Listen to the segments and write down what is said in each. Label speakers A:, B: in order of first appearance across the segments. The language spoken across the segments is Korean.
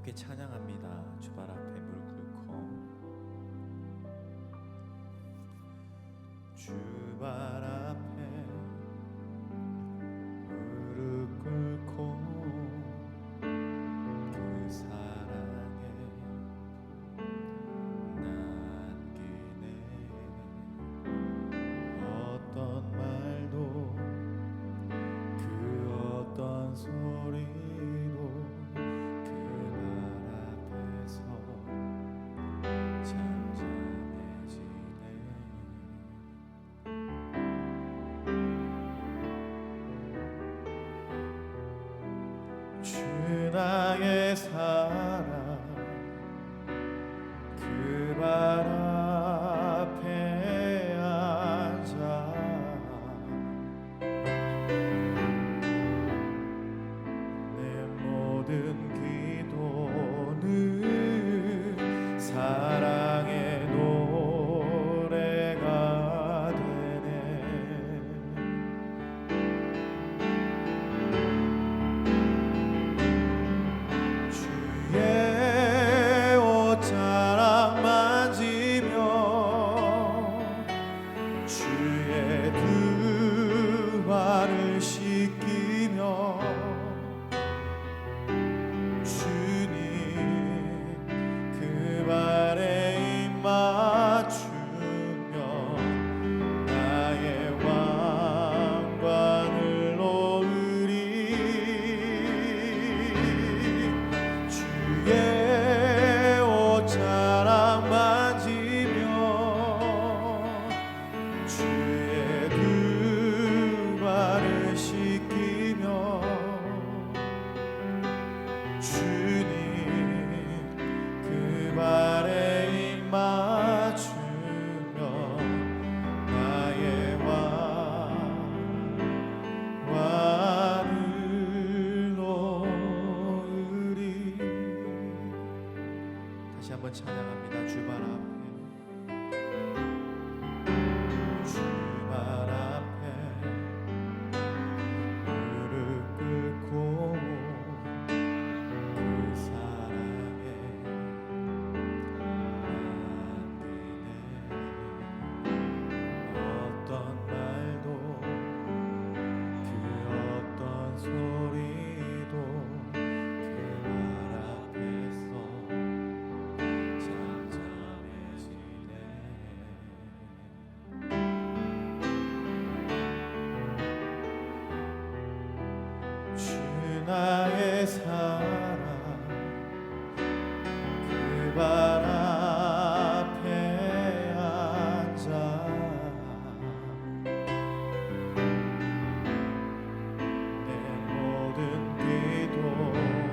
A: 함께 찬양합니다. 주발 앞에 무릎 꿇고 주발 앞에 무릎 꿇고 그 사랑에 남기네. 어떤 말도 그 어떤 소리도 그날 앞에서 잠잠해지네. 주 나의 사랑 그 발 앞에 앉아 내 모든 기도는 사랑의 노래가 되네. 주의 옷자락 만지며 주의 두 발을 씻기며 주님 그 발에 입 맞추며 나의 왕관을 놓으리. 주의 옷자락 만지며 주의 두 발을 씻기며 주님 그 발에 입 맞추며 나의 왕관을 놓으리. 다시 한번 찬양합니다. 주발 앞에 주발 앞에 무릎 꿇고 그 사랑에 남기네. 어떤 말도 그 어떤 소리도 그날 앞에서 잠잠해지네. 주 나의 사랑 그 발 앞에 앉아 내 모든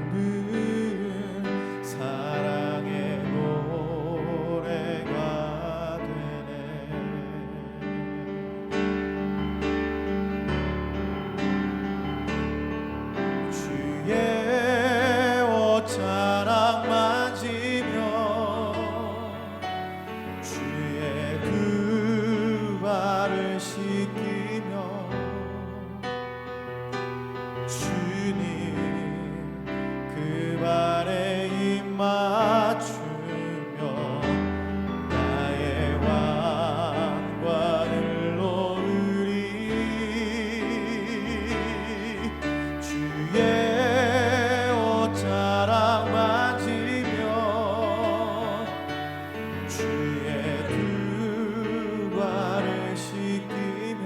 A: 기도는 사랑의 노래가 되네. 주의 옷자락 만지며 주의 두 발을 씻기며 주님 그 발에 입 맞추며 나의 왕관을 놓으리. 주의 옷자락 만지며 주의 두 발을 씻기며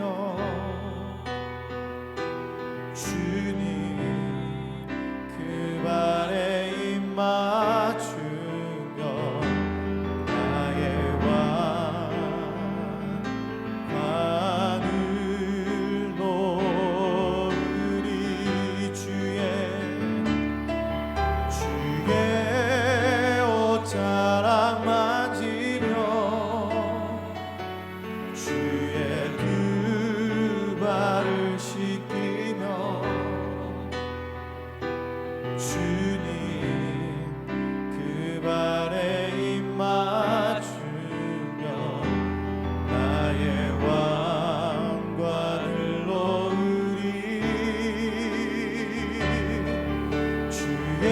A: 주님 그 발에 입 맞추며 나의 왕관을 놓으리. 주의 옷자락 만지며 주의 두 발을 씻기며 주님 그 발에 입 맞추며 나의 왕관을 놓으리. 주의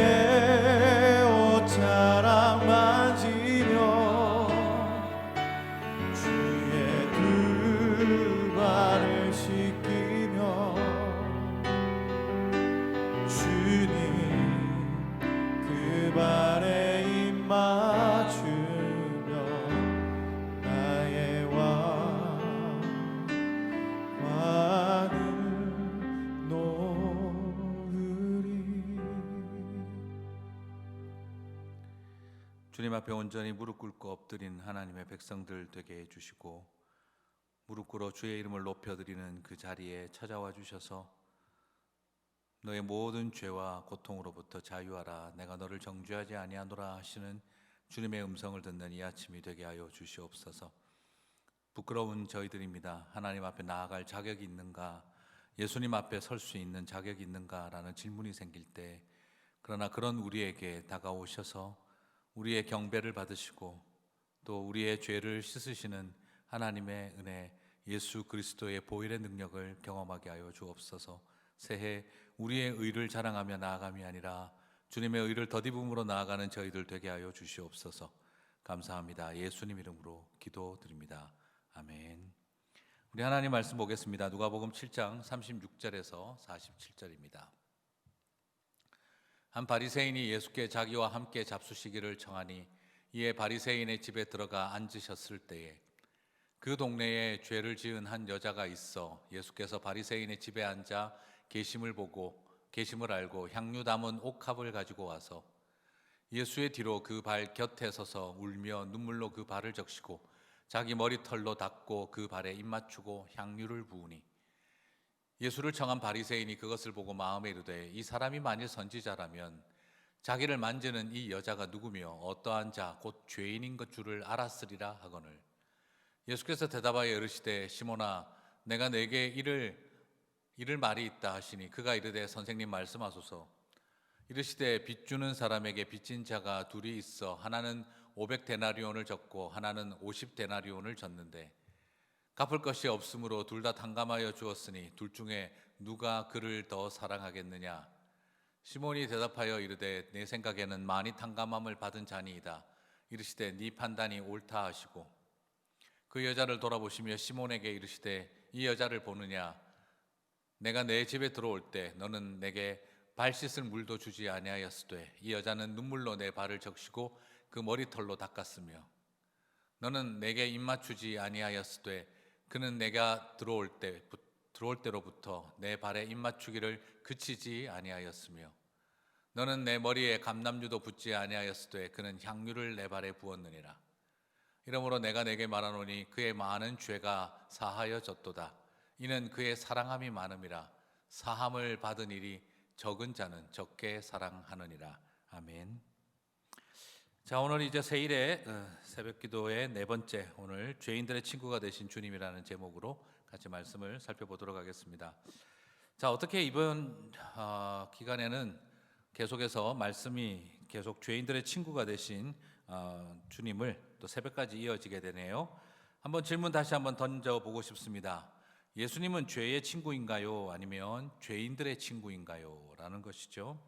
B: 주님 앞에 온전히 무릎 꿇고 엎드린 하나님의 백성들 되게 해주시고, 무릎 꿇어 주의 이름을 높여드리는 그 자리에 찾아와 주셔서 너의 모든 죄와 고통으로부터 자유하라, 내가 너를 정죄하지 아니하노라 하시는 주님의 음성을 듣는 이 아침이 되게 하여 주시옵소서. 부끄러운 저희들입니다. 하나님 앞에 나아갈 자격이 있는가, 예수님 앞에 설 수 있는 자격이 있는가라는 질문이 생길 때, 그러나 그런 우리에게 다가오셔서 우리의 경배를 받으시고 또 우리의 죄를 씻으시는 하나님의 은혜, 예수 그리스도의 보혈의 능력을 경험하게 하여 주옵소서. 새해 우리의 의를 자랑하며 나아감이 아니라 주님의 의를 덧입음으로 나아가는 저희들 되게 하여 주시옵소서. 감사합니다. 예수님 이름으로 기도드립니다. 아멘. 우리 하나님 말씀 보겠습니다. 누가복음 7장 36절에서 47절입니다. 한 바리새인이 예수께 자기와 함께 잡수시기를 청하니 이에 바리새인의 집에 들어가 앉으셨을 때에 그 동네에 죄를 지은 한 여자가 있어 예수께서 바리새인의 집에 앉아 계심을 알고 향유 담은 옥합을 가지고 와서 예수의 뒤로 그 발 곁에 서서 울며 눈물로 그 발을 적시고 자기 머리털로 닦고 그 발에 입 맞추고 향유를 부으니 예수를 청한 바리새인이 그것을 보고 마음에 이르되 이 사람이 만일 선지자라면 자기를 만지는 이 여자가 누구며 어떠한 자 곧 죄인인 것 줄을 알았으리라 하거늘. 예수께서 대답하여 이르시되 시몬아 내가 내게 이를 말이 있다 하시니 그가 이르되 선생님 말씀하소서. 이르시되 빚주는 사람에게 빚진 자가 둘이 있어 하나는 500데나리온을 졌고 하나는 50데나리온을 졌는데 갚을 것이 없으므로 둘 다 탕감하여 주었으니 둘 중에 누가 그를 더 사랑하겠느냐. 시몬이 대답하여 이르되 내 생각에는 많이 탕감함을 받은 자니이다. 이르시되 네 판단이 옳다 하시고 그 여자를 돌아보시며 시몬에게 이르시되 이 여자를 보느냐. 내가 내 집에 들어올 때 너는 내게 발 씻을 물도 주지 아니하였으되 이 여자는 눈물로 내 발을 적시고 그 머리털로 닦았으며 너는 내게 입 맞추지 아니하였으되 그는 내가 들어올 때로부터 내 발에 입 맞추기를 그치지 아니하였으며 너는 내 머리에 감람유도 붓지 아니하였으되 그는 향유를 내 발에 부었느니라. 이러므로 내가 내게 말하노니 그의 많은 죄가 사하여졌도다. 이는 그의 사랑함이 많음이라. 사함을 받은 일이 적은 자는 적게 사랑하느니라. 아멘. 자, 오늘 이제 새일의 새벽기도의 네 번째, 오늘 죄인들의 친구가 되신 주님이라는 제목으로 같이 말씀을 살펴보도록 하겠습니다. 자, 어떻게 이번 기간에는 계속해서 말씀이 계속 죄인들의 친구가 되신 주님을 또 새벽까지 이어지게 되네요. 한번 질문 다시 한번 던져보고 싶습니다. 예수님은 죄의 친구인가요? 아니면 죄인들의 친구인가요? 라는 것이죠.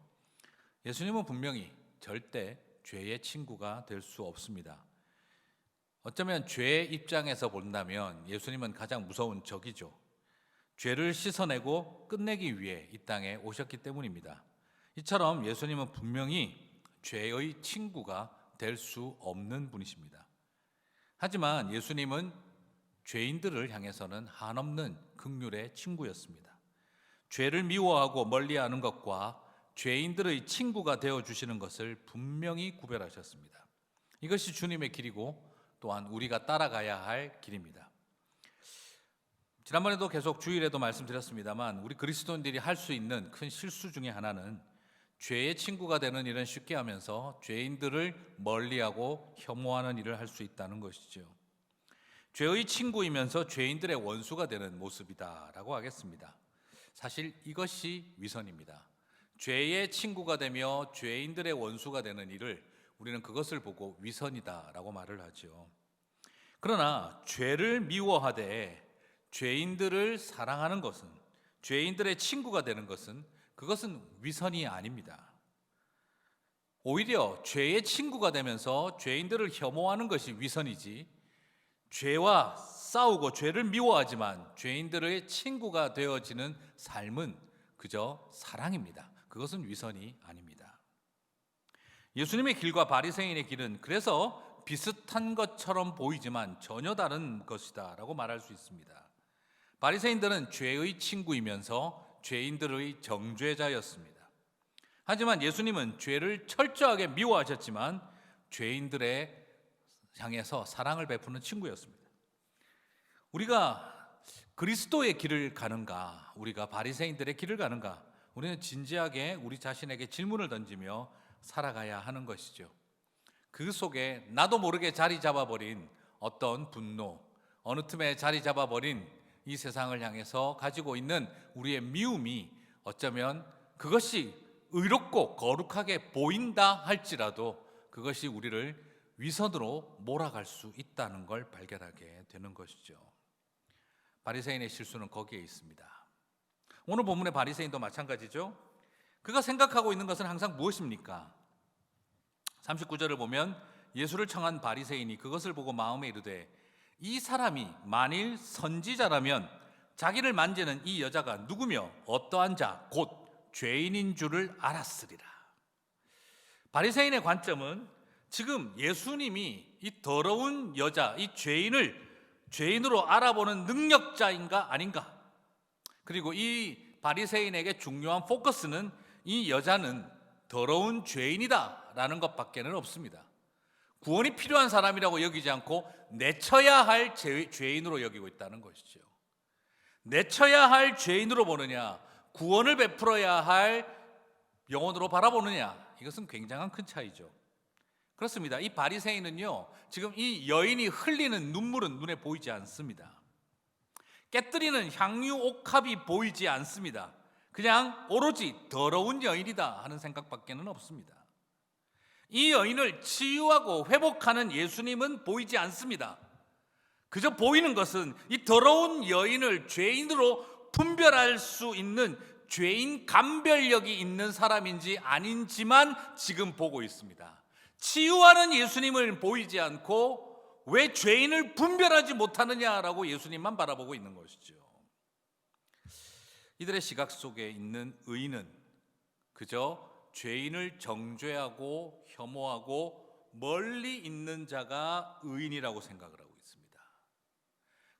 B: 예수님은 분명히 절대 죄의 친구가 될 수 없습니다. 어쩌면 죄의 입장에서 본다면 예수님은 가장 무서운 적이죠. 죄를 씻어내고 끝내기 위해 이 땅에 오셨기 때문입니다. 이처럼 예수님은 분명히 죄의 친구가 될 수 없는 분이십니다. 하지만 예수님은 죄인들을 향해서는 한없는 긍휼의 친구였습니다. 죄를 미워하고 멀리하는 것과 죄인들의 친구가 되어주시는 것을 분명히 구별하셨습니다. 이것이 주님의 길이고 또한 우리가 따라가야 할 길입니다. 지난번에도 계속 주일에도 말씀드렸습니다만 우리 그리스도인들이 할 수 있는 큰 실수 중에 하나는 죄의 친구가 되는 일은 쉽게 하면서 죄인들을 멀리하고 혐오하는 일을 할 수 있다는 것이죠. 죄의 친구이면서 죄인들의 원수가 되는 모습이다라고 하겠습니다. 사실 이것이 위선입니다. 죄의 친구가 되며 죄인들의 원수가 되는 일을 우리는 그것을 보고 위선이다라고 말을 하죠. 그러나 죄를 미워하되 죄인들을 사랑하는 것은, 죄인들의 친구가 되는 것은 그것은 위선이 아닙니다. 오히려 죄의 친구가 되면서 죄인들을 혐오하는 것이 위선이지, 죄와 싸우고 죄를 미워하지만 죄인들의 친구가 되어지는 삶은 그저 사랑입니다. 그것은 위선이 아닙니다. 예수님의 길과 바리새인의 길은 그래서 비슷한 것처럼 보이지만 전혀 다른 것이다 라고 말할 수 있습니다. 바리새인들은 죄의 친구이면서 죄인들의 정죄자였습니다. 하지만 예수님은 죄를 철저하게 미워하셨지만 죄인들의 향해서 사랑을 베푸는 친구였습니다. 우리가 그리스도의 길을 가는가, 우리가 바리새인들의 길을 가는가, 우리는 진지하게 우리 자신에게 질문을 던지며 살아가야 하는 것이죠. 그 속에 나도 모르게 자리 잡아버린 어떤 분노, 어느 틈에 자리 잡아버린 이 세상을 향해서 가지고 있는 우리의 미움이 어쩌면 그것이 의롭고 거룩하게 보인다 할지라도 그것이 우리를 위선으로 몰아갈 수 있다는 걸 발견하게 되는 것이죠. 바리새인의 실수는 거기에 있습니다. 오늘 본문의 바리새인도 마찬가지죠. 그가 생각하고 있는 것은 항상 무엇입니까? 39절을 보면 예수를 청한 바리새인이 그것을 보고 마음에 이르되 이 사람이 만일 선지자라면 자기를 만지는 이 여자가 누구며 어떠한 자 곧 죄인인 줄을 알았으리라. 바리새인의 관점은 지금 예수님이 이 더러운 여자, 이 죄인을 죄인으로 알아보는 능력자인가 아닌가, 그리고 이 바리새인에게 중요한 포커스는 이 여자는 더러운 죄인이다 라는 것밖에는 없습니다. 구원이 필요한 사람이라고 여기지 않고 내쳐야 할 죄인으로 여기고 있다는 것이죠. 내쳐야 할 죄인으로 보느냐, 구원을 베풀어야 할 영혼으로 바라보느냐, 이것은 굉장한 큰 차이죠. 그렇습니다. 이 바리새인은요, 지금 이 여인이 흘리는 눈물은 눈에 보이지 않습니다. 깨뜨리는 향유 옥합이 보이지 않습니다. 그냥 오로지 더러운 여인이다 하는 생각밖에는 없습니다. 이 여인을 치유하고 회복하는 예수님은 보이지 않습니다. 그저 보이는 것은 이 더러운 여인을 죄인으로 분별할 수 있는 죄인 감별력이 있는 사람인지 아닌지만 지금 보고 있습니다. 치유하는 예수님을 보이지 않고 왜 죄인을 분별하지 못하느냐라고 예수님만 바라보고 있는 것이죠. 이들의 시각 속에 있는 의인은 그저 죄인을 정죄하고 혐오하고 멀리 있는 자가 의인이라고 생각을 하고 있습니다.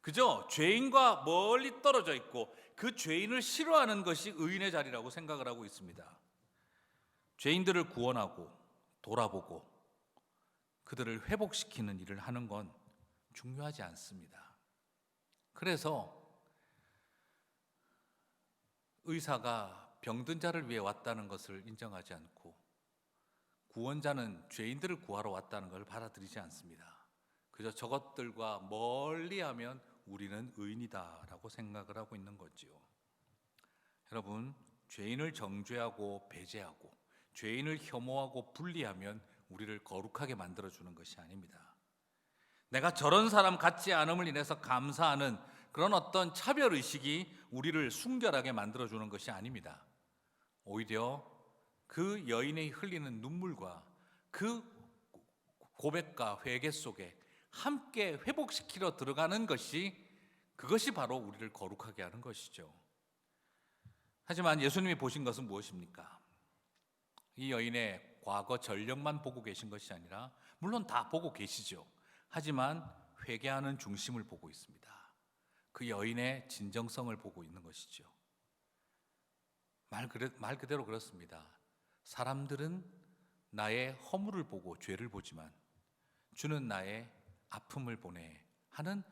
B: 그저 죄인과 멀리 떨어져 있고 그 죄인을 싫어하는 것이 의인의 자리라고 생각을 하고 있습니다. 죄인들을 구원하고 돌아보고 그들을 회복시키는 일을 하는 건 중요하지 않습니다. 그래서 의사가 병든 자를 위해 왔다는 것을 인정하지 않고 구원자는 죄인들을 구하러 왔다는 걸 받아들이지 않습니다. 그저 저것들과 멀리하면 우리는 의인이다라고 생각을 하고 있는 거지요. 여러분, 죄인을 정죄하고 배제하고 죄인을 혐오하고 분리하면 우리를 거룩하게 만들어주는 것이 아닙니다. 내가 저런 사람 같지 않음을 인해서 감사하는 그런 어떤 차별의식이 우리를 순결하게 만들어주는 것이 아닙니다. 오히려 그 여인의 흘리는 눈물과 그 고백과 회개 속에 함께 회복시키러 들어가는 것이, 그것이 바로 우리를 거룩하게 하는 것이죠. 하지만 예수님이 보신 것은 무엇입니까? 이 여인의 과거 전력만 보고 계신 것이 아니라, 물론 다 보고 계시죠. 하지만 회개하는 중심을 보고 있습니다. 그 여인의 진정성을 보고 있는 것이죠. 말 그대로 그렇습니다. 사람들은 나의 허물을 보고 죄를 보지만 주는 나의 아픔을 보내 하는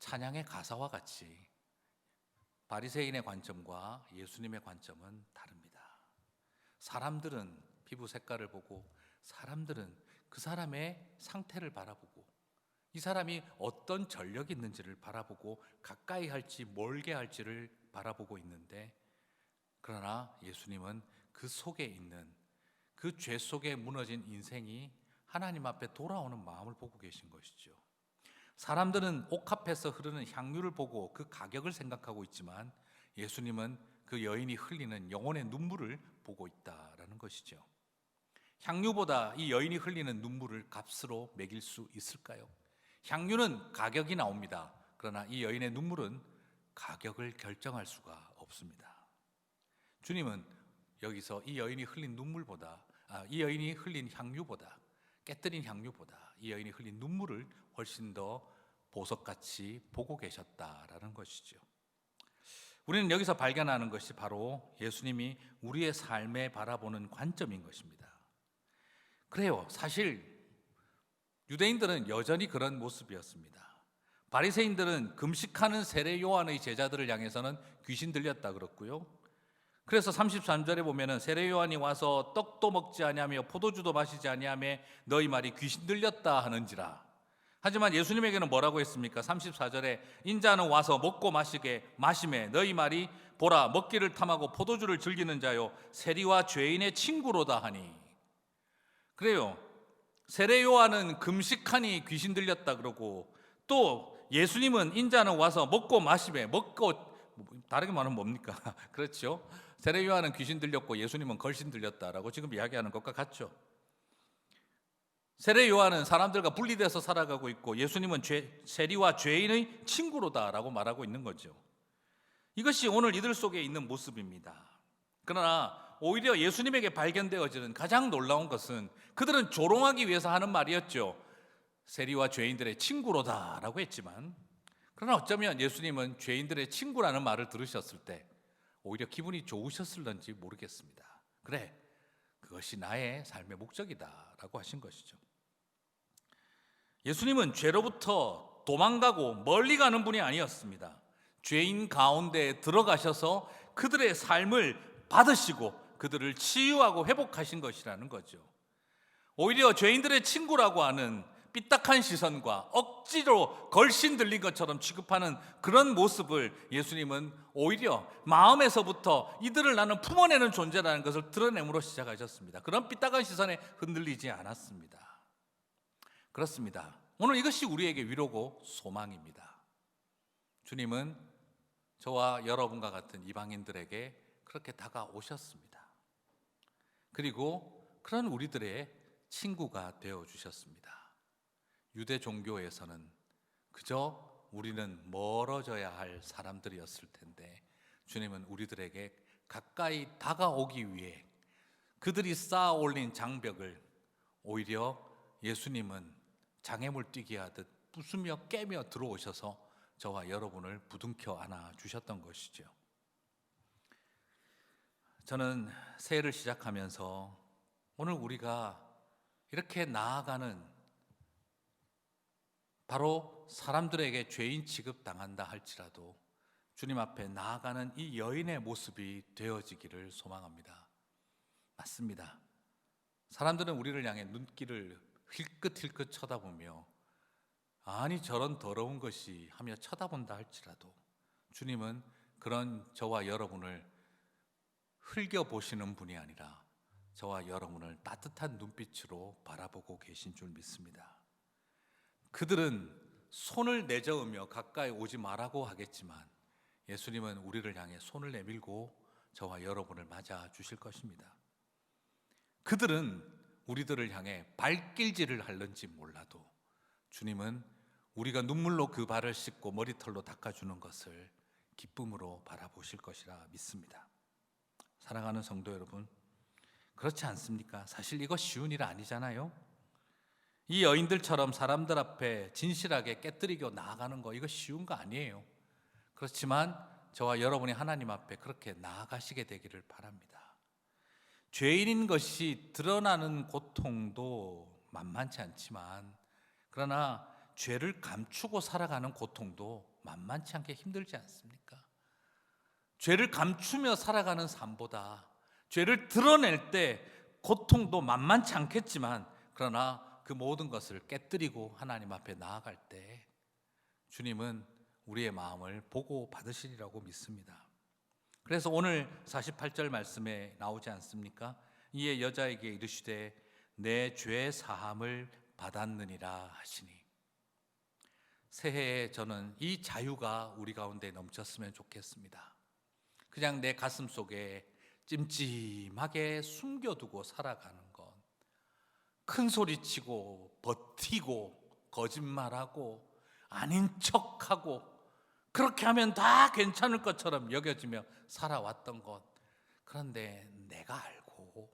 B: 찬양의 가사와 같이 바리새인의 관점과 예수님의 관점은 다릅니다. 사람들은 피부 색깔을 보고, 사람들은 그 사람의 상태를 바라보고, 이 사람이 어떤 전력이 있는지를 바라보고 가까이 할지 멀게 할지를 바라보고 있는데, 그러나 예수님은 그 속에 있는 그 죄 속에 무너진 인생이 하나님 앞에 돌아오는 마음을 보고 계신 것이죠. 사람들은 옥합에서 흐르는 향유를 보고 그 가격을 생각하고 있지만 예수님은 그 여인이 흘리는 영혼의 눈물을 보고 있다라는 것이죠. 향유보다 이 여인이 흘리는 눈물을 값으로 매길 수 있을까요? 향유는 가격이 나옵니다. 그러나 이 여인의 눈물은 가격을 결정할 수가 없습니다. 주님은 여기서 이 여인이 흘린 눈물보다, 이 여인이 흘린 향유보다, 깨뜨린 향유보다 이 여인이 흘린 눈물을 훨씬 더 보석같이 보고 계셨다라는 것이죠. 우리는 여기서 발견하는 것이 바로 예수님이 우리의 삶에 바라보는 관점인 것입니다. 그래요. 사실 유대인들은 여전히 그런 모습이었습니다. 바리새인들은 금식하는 세례 요한의 제자들을 향해서는 귀신 들렸다 그랬고요. 그래서 33절에 보면은 세례 요한이 와서 떡도 먹지 아니하며 포도주도 마시지 아니하며 너희 말이 귀신 들렸다 하는지라. 하지만 예수님에게는 뭐라고 했습니까? 34절에 인자는 와서 먹고 마시매 너희 말이 보라 먹기를 탐하고 포도주를 즐기는 자요 세리와 죄인의 친구로다 하니. 그래요. 세례 요한은 금식하니 귀신 들렸다 그러고, 또 예수님은 인자는 와서 먹고 마시매, 다르게 말하면 뭡니까? 그렇죠. 세례 요한은 귀신 들렸고 예수님은 걸신 들렸다라고 지금 이야기하는 것과 같죠. 세례 요한은 사람들과 분리돼서 살아가고 있고 예수님은 세리와 죄인의 친구로다라고 말하고 있는 거죠. 이것이 오늘 이들 속에 있는 모습입니다. 그러나 오히려 예수님에게 발견되어지는 가장 놀라운 것은 그들은 조롱하기 위해서 하는 말이었죠. 세리와 죄인들의 친구로다라고 했지만, 그러나 어쩌면 예수님은 죄인들의 친구라는 말을 들으셨을 때 오히려 기분이 좋으셨을런지 모르겠습니다. 그래, 그것이 나의 삶의 목적이다라고 하신 것이죠. 예수님은 죄로부터 도망가고 멀리 가는 분이 아니었습니다. 죄인 가운데 들어가셔서 그들의 삶을 받으시고 그들을 치유하고 회복하신 것이라는 거죠. 오히려 죄인들의 친구라고 하는 삐딱한 시선과 억지로 걸신 들린 것처럼 취급하는 그런 모습을 예수님은 오히려 마음에서부터 이들을 나는 품어내는 존재라는 것을 드러내므로 시작하셨습니다. 그런 삐딱한 시선에 흔들리지 않았습니다. 그렇습니다. 오늘 이것이 우리에게 위로고 소망입니다. 주님은 저와 여러분과 같은 이방인들에게 그렇게 다가오셨습니다. 그리고 그런 우리들의 친구가 되어주셨습니다. 유대 종교에서는 그저 우리는 멀어져야 할 사람들이었을 텐데 주님은 우리들에게 가까이 다가오기 위해 그들이 쌓아 올린 장벽을 오히려 예수님은 장애물 뛰기 하듯 부수며 깨며 들어오셔서 저와 여러분을 부둥켜 안아 주셨던 것이죠. 저는 새해를 시작하면서 오늘 우리가 이렇게 나아가는, 바로 사람들에게 죄인 취급당한다 할지라도 주님 앞에 나아가는 이 여인의 모습이 되어지기를 소망합니다. 맞습니다. 사람들은 우리를 향해 눈길을 힐끗힐끗 쳐다보며 아니 저런 더러운 것이 하며 쳐다본다 할지라도 주님은 그런 저와 여러분을 흘겨보시는 분이 아니라 저와 여러분을 따뜻한 눈빛으로 바라보고 계신 줄 믿습니다. 그들은 손을 내저으며 가까이 오지 말라고 하겠지만 예수님은 우리를 향해 손을 내밀고 저와 여러분을 맞아 주실 것입니다. 그들은 우리들을 향해 발길질을 할는지 몰라도 주님은 우리가 눈물로 그 발을 씻고 머리털로 닦아주는 것을 기쁨으로 바라보실 것이라 믿습니다. 사랑하는 성도 여러분, 그렇지 않습니까? 사실 이거 쉬운 일 아니잖아요. 이 여인들처럼 사람들 앞에 진실하게 깨뜨리고 나아가는 거, 이거 쉬운 거 아니에요. 그렇지만 저와 여러분이 하나님 앞에 그렇게 나아가시게 되기를 바랍니다. 죄인인 것이 드러나는 고통도 만만치 않지만, 그러나 죄를 감추고 살아가는 고통도 만만치 않게 힘들지 않습니까? 죄를 감추며 살아가는 삶보다 죄를 드러낼 때 고통도 만만치 않겠지만, 그러나 그 모든 것을 깨뜨리고 하나님 앞에 나아갈 때 주님은 우리의 마음을 보고 받으시리라고 믿습니다. 그래서 오늘 48절 말씀에 나오지 않습니까? 이에 여자에게 이르시되 내 죄 사함을 받았느니라 하시니. 새해에 저는 이 자유가 우리 가운데 넘쳤으면 좋겠습니다. 그냥 내 가슴 속에 찜찜하게 숨겨두고 살아가는 것, 큰 소리치고 버티고 거짓말하고 아닌 척하고 그렇게 하면 다 괜찮을 것처럼 여겨지며 살아왔던 것, 그런데 내가 알고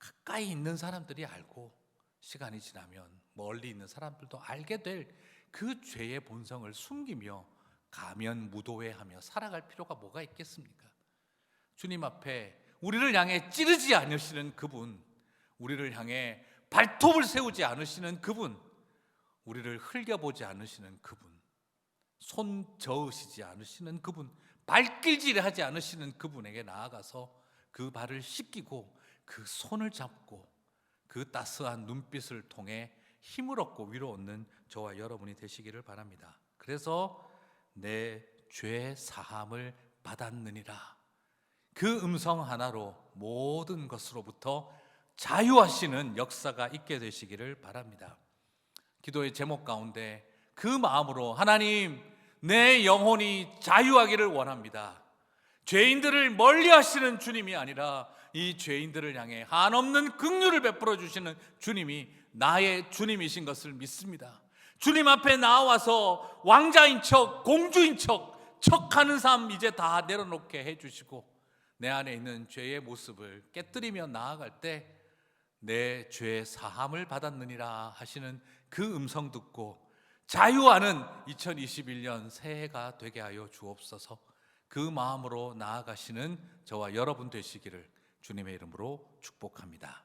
B: 가까이 있는 사람들이 알고 시간이 지나면 멀리 있는 사람들도 알게 될 그 죄의 본성을 숨기며 가면무도회하며 살아갈 필요가 뭐가 있겠습니까? 주님 앞에 우리를 향해 찌르지 않으시는 그분, 우리를 향해 발톱을 세우지 않으시는 그분, 우리를 흘겨보지 않으시는 그분, 손 저으시지 않으시는 그분, 발길질하지 않으시는 그분에게 나아가서 그 발을 씻기고 그 손을 잡고 그 따스한 눈빛을 통해 힘을 얻고 위로 얻는 저와 여러분이 되시기를 바랍니다. 그래서 내 죄 사함을 받았느니라, 그 음성 하나로 모든 것으로부터 자유하시는 역사가 있게 되시기를 바랍니다. 기도의 제목 가운데 그 마음으로 하나님, 내 영혼이 자유하기를 원합니다. 죄인들을 멀리 하시는 주님이 아니라 이 죄인들을 향해 한없는 긍휼을 베풀어 주시는 주님이 나의 주님이신 것을 믿습니다. 주님 앞에 나와서 왕자인 척, 공주인 척하는 삶 이제 다 내려놓게 해주시고 내 안에 있는 죄의 모습을 깨뜨리며 나아갈 때 내 죄 사함을 받았느니라 하시는 그 음성 듣고 자유하는 2021년 새해가 되게 하여 주옵소서. 그 마음으로 나아가시는 저와 여러분 되시기를 주님의 이름으로 축복합니다.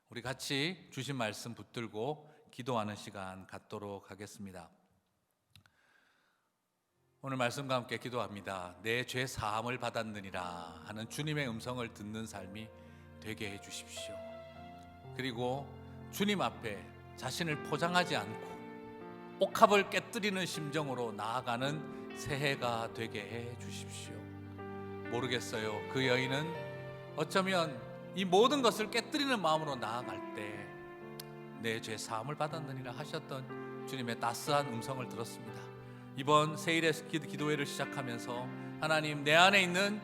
B: 우리 같이 주신 말씀 붙들고 기도하는 시간 갖도록 하겠습니다. 오늘 말씀과 함께 기도합니다. 내 죄 사함을 받았느니라 하는 주님의 음성을 듣는 삶이 되게 해 주십시오. 그리고 주님 앞에 자신을 포장하지 않고 옥합을 깨뜨리는 심정으로 나아가는 새해가 되게 해 주십시오. 모르겠어요. 그 여인은 어쩌면 이 모든 것을 깨뜨리는 마음으로 나아갈 때 내 죄 사함을 받았느니라 하셨던 주님의 따스한 음성을 들었습니다. 이번 새일의 기도회를 시작하면서 하나님, 내 안에 있는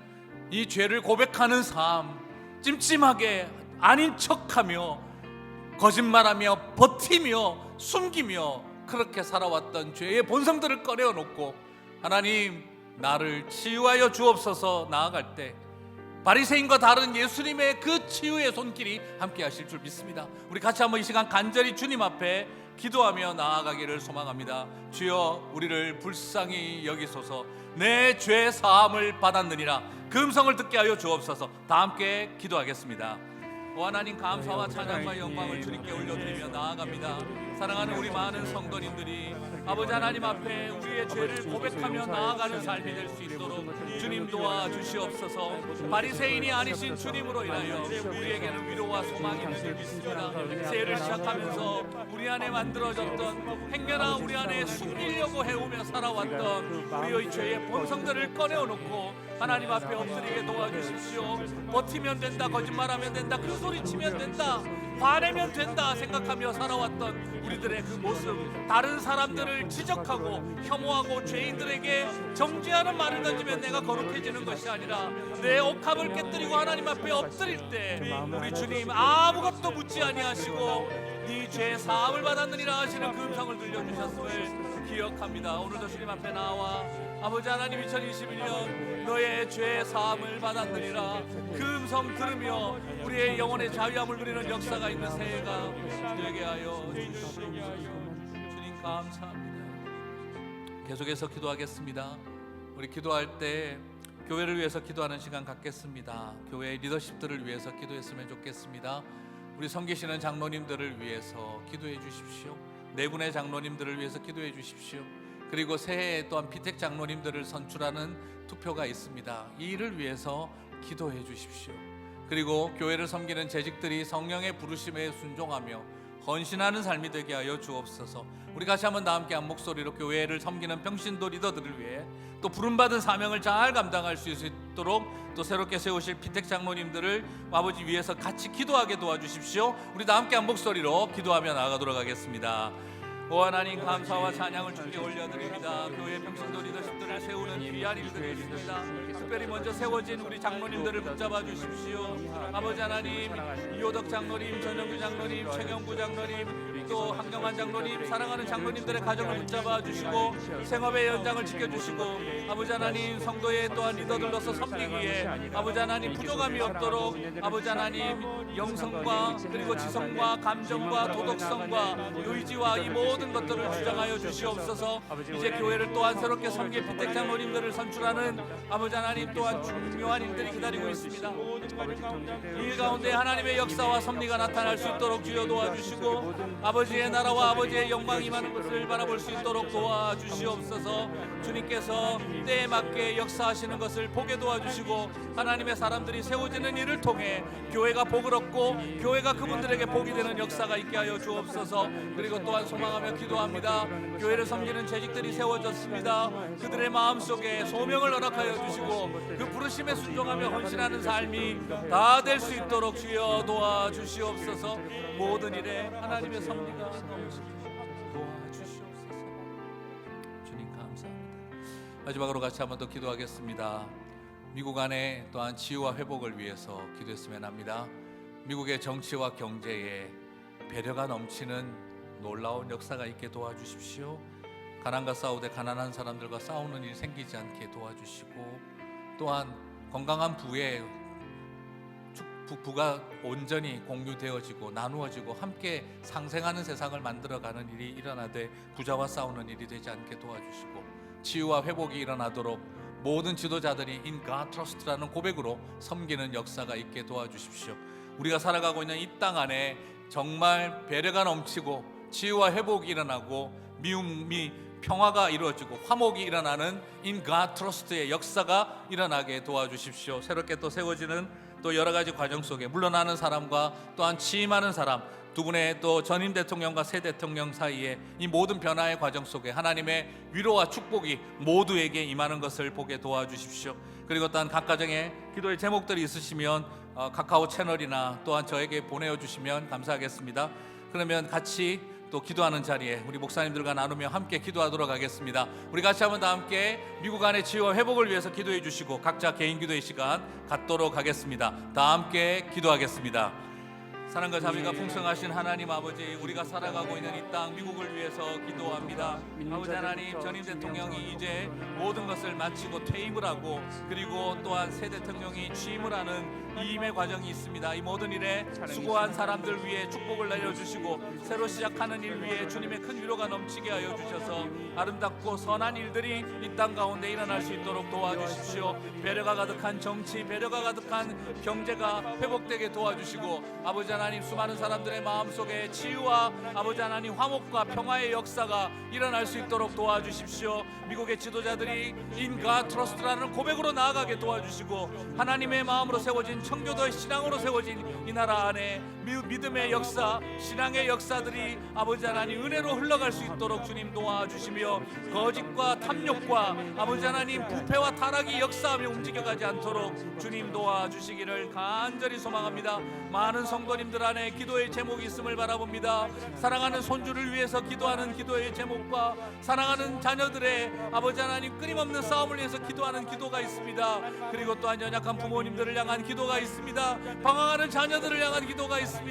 B: 이 죄를 고백하는 삶, 찜찜하게 아닌 척하며 거짓말하며 버티며 숨기며 그렇게 살아왔던 죄의 본성들을 꺼내어놓고 하나님, 나를 치유하여 주옵소서 나아갈 때 바리새인과 다른 예수님의 그 치유의 손길이 함께 하실 줄 믿습니다. 우리 같이 한번 이 시간 간절히 주님 앞에 기도하며 나아가기를 소망합니다. 주여, 우리를 불쌍히 여기소서. 내 죄 사함을 받았느니라 그 음성을 듣게 하여 주옵소서. 다 함께 기도하겠습니다. 오 하나님, 감사와 찬양과 영광을 주님께 올려드리며 나아갑니다. 사랑하는 우리 많은 성도님들이 아버지 하나님 앞에 우리의 죄를 고백하며 나아가는 삶이 될 수 있도록 주님 도와주시옵소서. 바리새인이 아니신 주님으로 인하여 우리에게는 위로와 소망이 있는 줄 믿습니다. 새해를 시작하면서 우리 안에 만들어졌던 행여나 우리 안에 숨기려고 해오며 살아왔던 우리의 죄의 본성들을 꺼내어놓고 하나님 앞에 엎드리게 도와주십시오. 버티면 된다, 거짓말하면 된다, 큰 소리 치면 된다, 화내면 된다 생각하며 살아왔던 우리들의 그 모습, 다른 사람들을 지적하고 혐오하고 죄인들에게 정죄하는 말을 던지면 내가 거룩해지는 것이 아니라 내 옥합을 깨뜨리고 하나님 앞에 엎드릴 때 우리 주님 아무것도 묻지 아니하시고 네 죄 사함을 받았느니라 하시는 그 음성을 들려주셨음을 기억합니다. 오늘도 주님 앞에 나와 아버지 하나님, 2021년 너의 죄 사함을 받았느니라 그 음성 들으며 우리의 영혼의 자유함을 누리는 역사가 있는 새해가 되게 하여 주시옵소서. 주님 감사합니다. 계속해서 기도하겠습니다. 우리 기도할 때 교회를 위해서 기도하는 시간 갖겠습니다. 교회의 리더십들을 위해서 기도했으면 좋겠습니다. 우리 섬기시는 장로님들을 위해서 기도해 주십시오. 네 분의 장로님들을 위해서 기도해 주십시오. 그리고 새해에 또한 피택 장로님들을 선출하는 투표가 있습니다. 이 일을 위해서 기도해 주십시오. 그리고 교회를 섬기는 재직들이 성령의 부르심에 순종하며 헌신하는 삶이 되게 하여 주옵소서. 우리 같이 한번 다 함께 한 목소리로 교회를 섬기는 평신도 리더들을 위해 또 부름받은 사명을 잘 감당할 수 있도록 또 새롭게 세우실 피택 장로님들을 아버지 위해서 같이 기도하게 도와주십시오. 우리 다 함께 한 목소리로 기도하며 나아가도록 하겠습니다. 오 하나님, 감사와 찬양을 주께 올려드립니다. 교회 평신도 리더십들을 세우는 귀한 일들이 있습니다. 특별히 먼저 세워진 우리 장로님들을 붙잡아 주십시오. 아버지 하나님, 이호덕 장로님, 전영규 장로님, 최경구 장로님, 또 한경환 장로님, 사랑하는 장로님들의 가정을 붙잡아 주시고 생업의 연장을 지켜주시고 아버지 하나님, 성도의 또한 리더들로서 섬기기에 아버지 하나님 부족함이 없도록 아버지 하나님, 영성과 그리고 지성과 감정과 도덕성과 의지와 이 모든 모든 것들을 주장하여 주시옵소서. 이제 교회를 또한 새롭게 섬길 피택 장로님들을 선출하는 아버지 하나님 또한 중요한 일들이 기다리고 있습니다. 이 일 가운데 하나님의 역사와 섭리가 나타날 수 있도록 주여 도와주시고 아버지의 나라와 아버지의 영광이 임하는 것을 바라볼 수 있도록 도와주시옵소서. 주님께서 때에 맞게 역사하시는 것을 보게 도와주시고 하나님의 사람들이 세워지는 일을 통해 교회가 복을 얻고 교회가 그분들에게 복이 되는 역사가 있게 하여 주옵소서. 그리고 또한 소망하며 기도합니다. 교회를 섬기는 재직들이 세워졌습니다. 그들의 마음속에 소명을 허락하여 주시고 그 부르심에 순종하며 헌신하는 삶이 다 될 수 있도록 주여 도와주시옵소서. 모든 일에 하나님의 섭리가 넘치도록 도와주시옵소서. 주님 감사합니다. 마지막으로 같이 한번 더 기도하겠습니다. 미국 안에 또한 치유와 회복을 위해서 기도했으면 합니다. 미국의 정치와 경제에 배려가 넘치는 놀라운 역사가 있게 도와주십시오. 가난과 싸우되 가난한 사람들과 싸우는 일이 생기지 않게 도와주시고 또한 건강한 부가 온전히 공유되어지고 나누어지고 함께 상생하는 세상을 만들어가는 일이 일어나되 부자와 싸우는 일이 되지 않게 도와주시고 치유와 회복이 일어나도록 모든 지도자들이 In God Trust라는 고백으로 섬기는 역사가 있게 도와주십시오. 우리가 살아가고 있는 이 땅 안에 정말 배려가 넘치고 치유와 회복이 일어나고 미움이 평화가 이루어지고 화목이 일어나는 In God Trust의 역사가 일어나게 도와주십시오. 새롭게 또 세워지는 또 여러 가지 과정 속에 물러나는 사람과 또한 취임하는 사람 두 분의 또 전임 대통령과 새 대통령 사이에 이 모든 변화의 과정 속에 하나님의 위로와 축복이 모두에게 임하는 것을 보게 도와주십시오. 그리고 또한 각 가정에 기도의 제목들이 있으시면 카카오 채널이나 또한 저에게 보내주시면 감사하겠습니다. 그러면 같이 또 기도하는 자리에 우리 목사님들과 나누며 함께 기도하도록 하겠습니다. 우리 같이 한번 다 함께 미국 안의 치유와 회복을 위해서 기도해 주시고 각자 개인 기도의 시간 갖도록 하겠습니다. 다 함께 기도하겠습니다. 사랑과 자비가 풍성하신 하나님 아버지, 우리가 살아가고 있는 이 땅 미국을 위해서 기도합니다. 아버지 하나님, 전임 대통령이 이제 모든 것을 마치고 퇴임을 하고 그리고 또한 새 대통령이 취임을 하는 이임의 과정이 있습니다. 이 모든 일에 수고한 사람들 위해 축복을 내려주시고 새로 시작하는 일 위해 주님의 큰 위로가 넘치게 하여 주셔서 아름답고 선한 일들이 이 땅 가운데 일어날 수 있도록 도와주십시오. 배려가 가득한 정치, 배려가 가득한 경제가 회복되게 도와주시고 아버지 하나님, 수많은 사람들의 마음속에 치유와 아버지 하나님 화목과 평화의 역사가 일어날 수 있도록 도와주십시오. 미국의 지도자들이 In God Trust라는 고백으로 나아가게 도와주시고 하나님의 마음으로 세워진 청교도의 신앙으로 세워진 이 나라 안에 믿음의 역사, 신앙의 역사들이 아버지 하나님 은혜로 흘러갈 수 있도록 주님 도와주시며 거짓과 탐욕과 아버지 하나님 부패와 타락이 역사하며 움직여가지 않도록 주님 도와주시기를 간절히 소망합니다. 많은 성도님들 안에 기도의 제목이 있음을 바라봅니다. 사랑하는 손주를 위해서 기도하는 기도의 제목과 사랑하는 자녀들의 아버지 하나님 끊임없는 싸움을 위해서 기도하는 기도가 있습니다. 그리고 또한 연약한 부모님들을 향한 기도가 있습니다. 방황하는 자녀들을 향한 기도가 있습니다.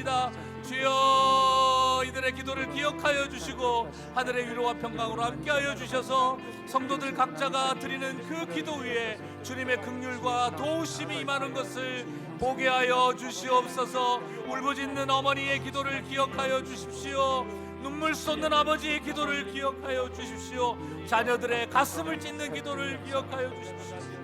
B: 주여, 이들의 기도를 기억하여 주시고 하늘의 위로와 평강으로 함께하여 주셔서 성도들 각자가 드리는 그 기도 위에 주님의 긍휼과 도우심이 임하는 것을 보게 하여 주시옵소서. 울부짖는 어머니의 기도를 기억하여 주십시오. 눈물 쏟는 아버지의 기도를 기억하여 주십시오. 자녀들의 가슴을 찢는 기도를 기억하여 주십시오.